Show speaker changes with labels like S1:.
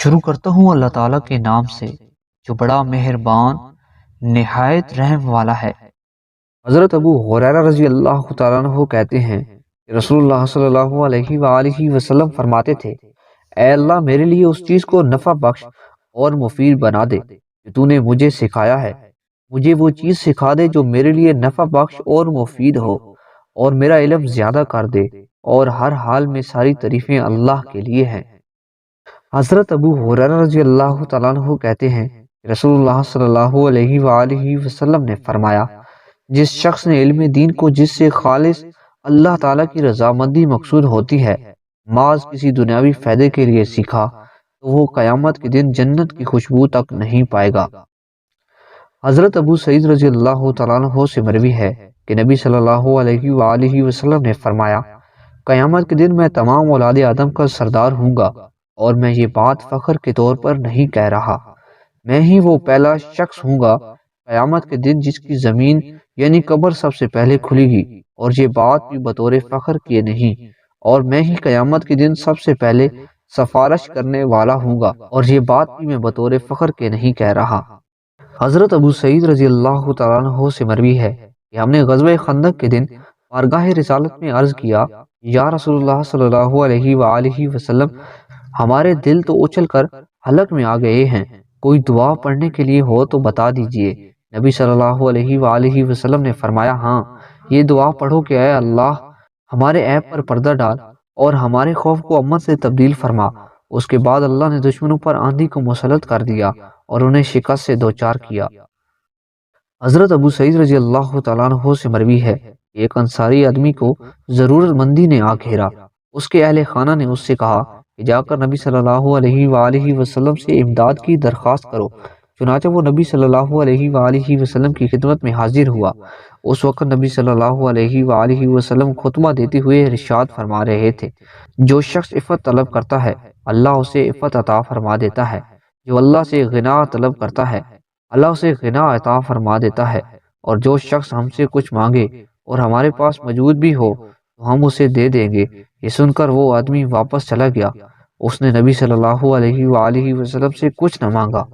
S1: شروع کرتا ہوں اللہ تعالیٰ کے نام سے جو بڑا مہربان نہایت رحم والا ہے۔
S2: حضرت ابو ہریرہ رضی اللہ تعالیٰ عنہ کہتے ہیں کہ رسول اللہ صلی اللہ علیہ وآلہ وسلم فرماتے تھے، اے اللہ میرے لیے اس چیز کو نفع بخش اور مفید بنا دے جو تو نے مجھے سکھایا ہے، مجھے وہ چیز سکھا دے جو میرے لیے نفع بخش اور مفید ہو، اور میرا علم زیادہ کر دے، اور ہر حال میں ساری تعریفیں اللہ کے لیے ہیں۔ حضرت ابو ہریرہ رضی اللہ تعالیٰ عنہ کہتے ہیں کہ رسول اللہ صلی اللہ علیہ وآلہ وسلم نے فرمایا، جس شخص نے علم دین کو جس سے خالص اللہ تعالیٰ کی رضامندی مقصود ہوتی ہے محض کسی دنیاوی فائدے کے لیے سیکھا تو وہ قیامت کے دن جنت کی خوشبو تک نہیں پائے گا۔ حضرت ابو سعید رضی اللہ تعالیٰ عنہ سے مروی ہے کہ نبی صلی اللہ علیہ وآلہ وسلم نے فرمایا، قیامت کے دن میں تمام اولاد آدم کا سردار ہوں گا، اور میں یہ بات فخر کے طور پر نہیں کہہ رہا، میں ہی وہ پہلا شخص ہوں گا قیامت کے دن جس کی زمین یعنی قبر سب سے پہلے کھلے گی، اور یہ بات بھی بطور فخر کیے نہیں، اور میں ہی قیامت کے دن سب سے پہلے سفارش کرنے والا ہوں گا، اور یہ بات بھی میں بطور فخر کے نہیں کہہ رہا۔ حضرت ابو سعید رضی اللہ تعالیٰ عنہ سے مروی ہے کہ ہم نے غزوہ خندق کے دن بارگاہ رسالت میں عرض کیا، یا رسول اللہ صلی اللہ علیہ وآلہ وسلم، ہمارے دل تو اچھل کر حلق میں آ گئے ہیں، کوئی دعا پڑھنے کے لیے ہو تو بتا دیجئے۔ نبی صلی اللہ علیہ وآلہ وسلم نے فرمایا، ہاں، یہ دعا پڑھو کہ اے اللہ ہمارے عیب پر پردہ ڈال اور ہمارے خوف کو امن سے تبدیل فرما۔ اس کے بعد اللہ نے دشمنوں پر آندھی کو مسلط کر دیا اور انہیں شکست سے دوچار کیا۔ حضرت ابو سعید رضی اللہ تعالیٰ عنہ سے مروی ہے کہ ایک انصاری آدمی کو ضرورت مندی نے آ گھیرا، اس کے اہل خانہ نے اس سے کہا کہ جا کر نبی صلی اللہ علیہ وآلہ وسلم سے امداد کی درخواست کرو۔ چنانچہ وہ نبی صلی اللہ علیہ وآلہ وسلم کی خدمت میں حاضر ہوا۔ اس وقت نبی صلی اللہ علیہ وآلہ وسلم خطبہ دیتے ہوئے ارشاد فرما رہے تھے، جو شخص عفت طلب کرتا ہے اللہ اسے عفت عطا فرما دیتا ہے، جو اللہ سے غنا طلب کرتا ہے اللہ اسے غنا عطا فرما دیتا ہے، اور جو شخص ہم سے کچھ مانگے اور ہمارے پاس موجود بھی ہو تو ہم اسے دے دیں گے۔ یہ سن کر وہ آدمی واپس چلا گیا، اس نے نبی صلی اللہ علیہ وآلہ وسلم سے کچھ نہ مانگا۔